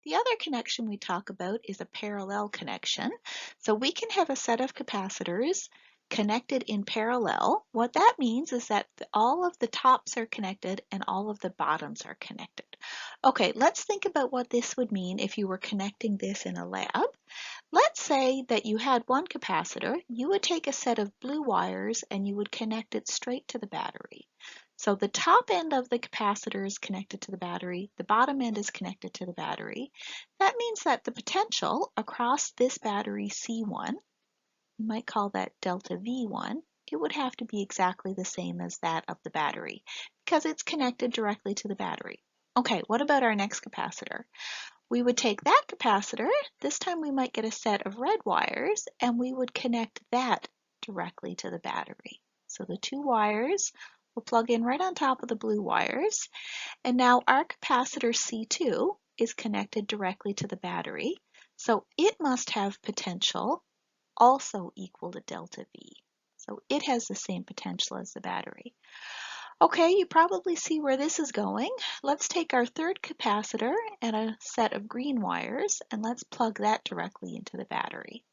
The other connection we talk about is a parallel connection. So we can have a set of capacitors connected in parallel. What that means is that all of the tops are connected and all of the bottoms are connected. Okay, let's think about what this would mean if you were connecting this in a lab. Let's say that you had one capacitor. You would take a set of blue wires and you would connect it straight to the battery. So the top end of the capacitor is connected to the battery, the bottom end is connected to the battery. That means that the potential across this battery C1, you might call that delta V1, it would have to be exactly the same as that of the battery because it's connected directly to the battery. Okay, what about our next capacitor? We would take that capacitor, this time we might get a set of red wires, and we would connect that directly to the battery. So the two wires will plug in right on top of the blue wires, and now our capacitor C2 is connected directly to the battery, so it must have potential also equal to delta V. So it has the same potential as the battery. Okay, you probably see where this is going. Let's take our third capacitor and a set of green wires, and let's plug that directly into the battery.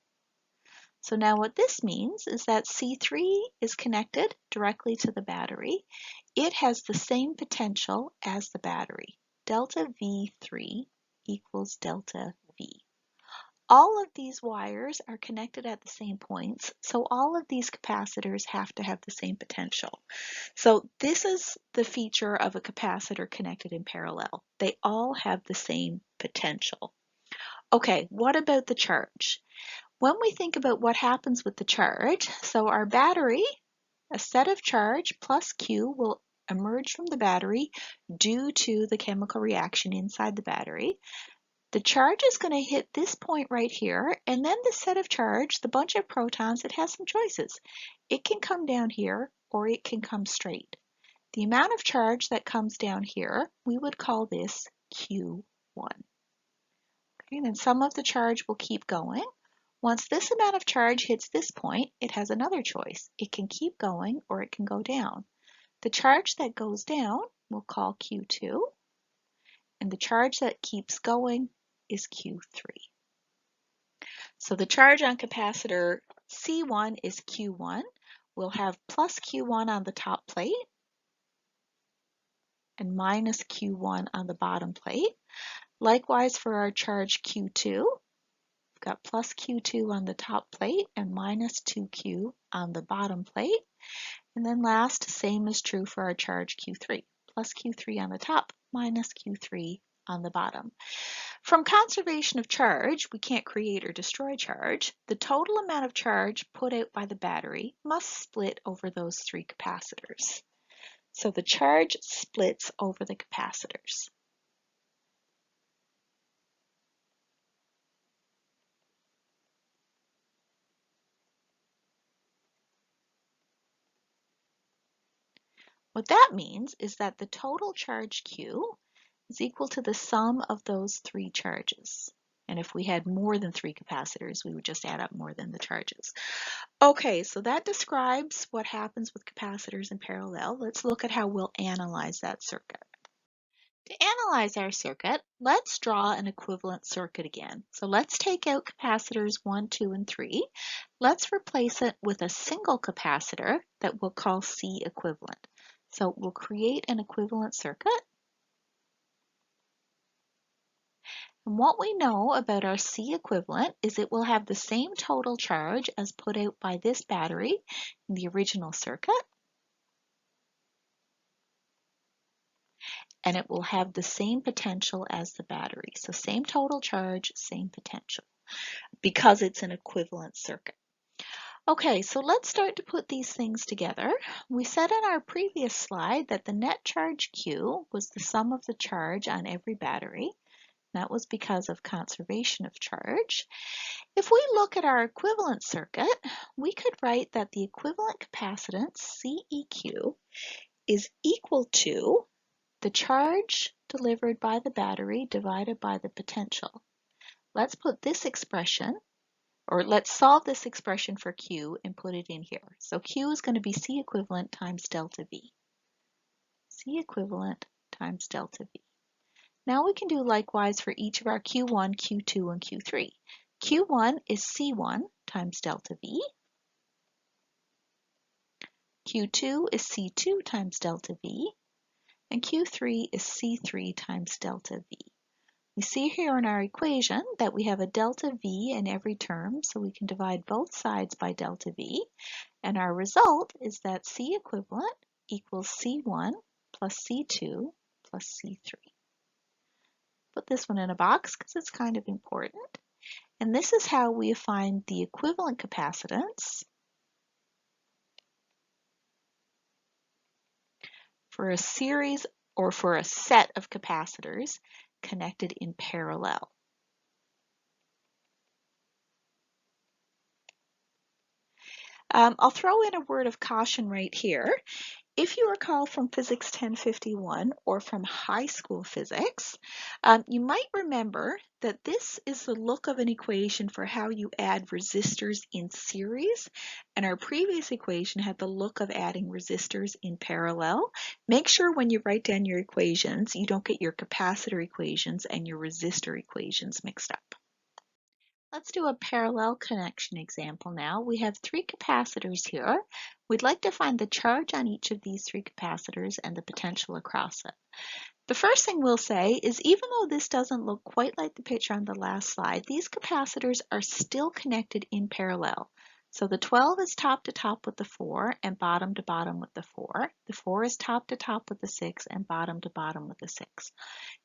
So now what this means is that C3 is connected directly to the battery. It has the same potential as the battery. Delta V3 equals delta V. All of these wires are connected at the same points, so all of these capacitors have to have the same potential. So this is the feature of a capacitor connected in parallel. They all have the same potential. Okay, what about the charge? When we think about what happens with the charge, so our battery, a set of charge plus Q will emerge from the battery due to the chemical reaction inside the battery. The charge is going to hit this point right here, and then the set of charge, the bunch of protons, it has some choices. It can come down here or it can come straight. The amount of charge that comes down here, we would call this Q1. Okay, and then some of the charge will keep going. Once this amount of charge hits this point, it has another choice. It can keep going or it can go down. The charge that goes down we'll call Q2, and the charge that keeps going is Q3. So the charge on capacitor C1 is Q1. We'll have plus Q1 on the top plate and minus Q1 on the bottom plate. Likewise for our charge Q2, we've got plus Q2 on the top plate and minus 2Q on the bottom plate. And then last, same is true for our charge Q3, plus Q3 on the top, minus Q3 on the bottom. From conservation of charge, we can't create or destroy charge. The total amount of charge put out by the battery must split over those three capacitors. So the charge splits over the capacitors. What that means is that the total charge Q is equal to the sum of those three charges. And if we had more than three capacitors, we would just add up more than the charges. Okay, so that describes what happens with capacitors in parallel. Let's look at how we'll analyze that circuit. To analyze our circuit, let's draw an equivalent circuit again. So let's take out capacitors 1, 2, and 3. Let's replace it with a single capacitor that we'll call C equivalent. So we'll create an equivalent circuit. And what we know about our C equivalent is it will have the same total charge as put out by this battery in the original circuit. And it will have the same potential as the battery. So same total charge, same potential, because it's an equivalent circuit. Okay, so let's start to put these things together. We said in our previous slide that the net charge Q was the sum of the charge on every battery. That was because of conservation of charge. If we look at our equivalent circuit, we could write that the equivalent capacitance, CEQ, is equal to the charge delivered by the battery divided by the potential. Let's put this expression, or let's solve this expression for Q and put it in here. So Q is going to be C equivalent times delta V. C equivalent times delta V. Now we can do likewise for each of our Q1, Q2, and Q3. Q1 is C1 times delta V. Q2 is C2 times delta V. And Q3 is C3 times delta V. We see here in our equation that we have a delta V in every term, so we can divide both sides by delta V. And our result is that C equivalent equals C1 plus C2 plus C3. Put this one in a box because it's kind of important. And this is how we find the equivalent capacitance for a series or for a set of capacitors connected in parallel. I'll throw in a word of caution right here. If you recall from Physics 1051 or from high school physics, you might remember that this is the look of an equation for how you add resistors in series, and our previous equation had the look of adding resistors in parallel. Make sure when you write down your equations, you don't get your capacitor equations and your resistor equations mixed up. Let's do a parallel connection example now. We have three capacitors here. We'd like to find the charge on each of these three capacitors and the potential across it. The first thing we'll say is even though this doesn't look quite like the picture on the last slide, these capacitors are still connected in parallel. So the 12 is top to top with the 4 and bottom to bottom with the 4. The 4 is top to top with the 6 and bottom to bottom with the 6.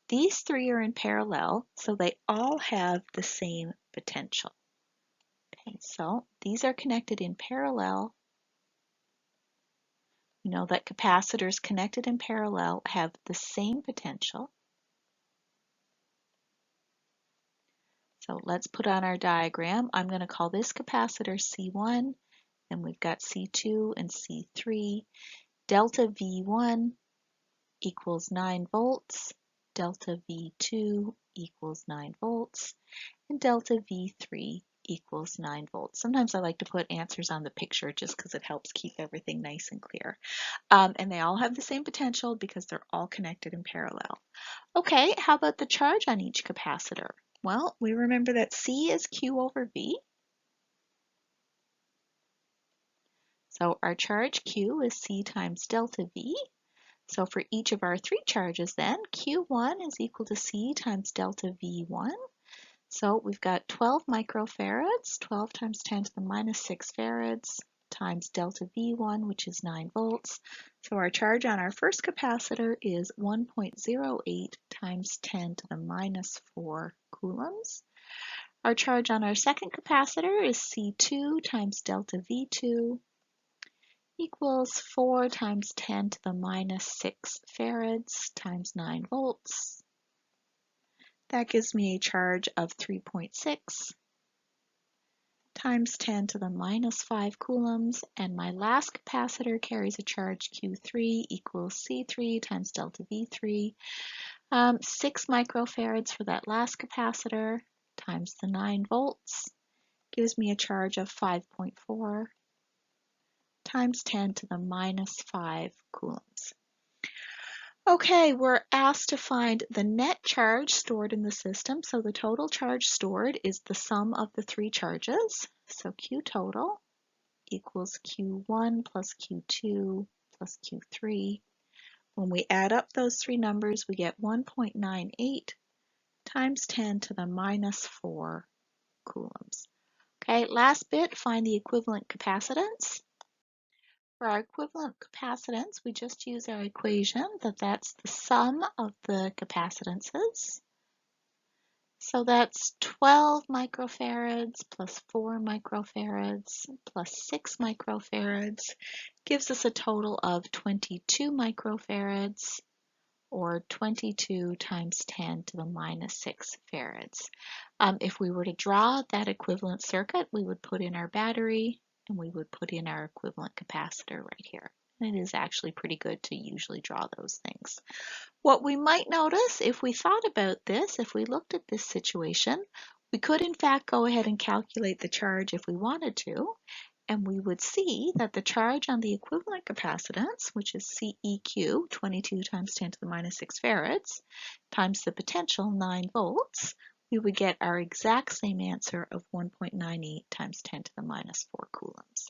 These three are in parallel, so they all have the same potential. Okay, so these are connected in parallel. We know that capacitors connected in parallel have the same potential. So let's put on our diagram. I'm going to call this capacitor C1, and we've got C2 and C3. Delta V1 equals 9 volts. Delta V2 equals 9 volts. And delta V3 equals 9 volts. Sometimes I like to put answers on the picture just because it helps keep everything nice and clear. And they all have the same potential because they're all connected in parallel. Okay, how about the charge on each capacitor? Well, we remember that C is Q over V. So our charge Q is C times delta V. So for each of our three charges then, Q1 is equal to C times delta V1. So we've got 12 microfarads, 12 times 10 to the minus 6 farads, times delta V1, which is 9 volts. So our charge on our first capacitor is 1.08 times 10 to the minus 4 coulombs. Our charge on our second capacitor is C2 times delta V2 equals 4 times 10 to the minus 6 farads times 9 volts. That gives me a charge of 3.6 times 10 to the minus 5 coulombs, and my last capacitor carries a charge Q3 equals C3 times delta V3. 6 microfarads for that last capacitor times the 9 volts gives me a charge of 5.4 times 10 to the minus 5 coulombs. Okay, we're asked to find the net charge stored in the system. So the total charge stored is the sum of the three charges. So Q total equals Q1 plus Q2 plus Q3. When we add up those three numbers, we get 1.98 times 10 to the minus 4 coulombs. Okay, last bit, find the equivalent capacitance. For our equivalent capacitance, we just use our equation that's the sum of the capacitances. So that's 12 microfarads plus 4 microfarads plus 6 microfarads gives us a total of 22 microfarads, or 22 times 10 to the minus 6 farads. If we were to draw that equivalent circuit, we would put in our battery and we would put in our equivalent capacitor right here. And it is actually pretty good to usually draw those things. What we might notice if we thought about this, if we looked at this situation, we could in fact go ahead and calculate the charge if we wanted to. And we would see that the charge on the equivalent capacitance, which is CEQ, 22 times 10 to the minus 6 farads, times the potential, 9 volts, we would get our exact same answer of 1.98 times 10 to the minus 4 coulombs.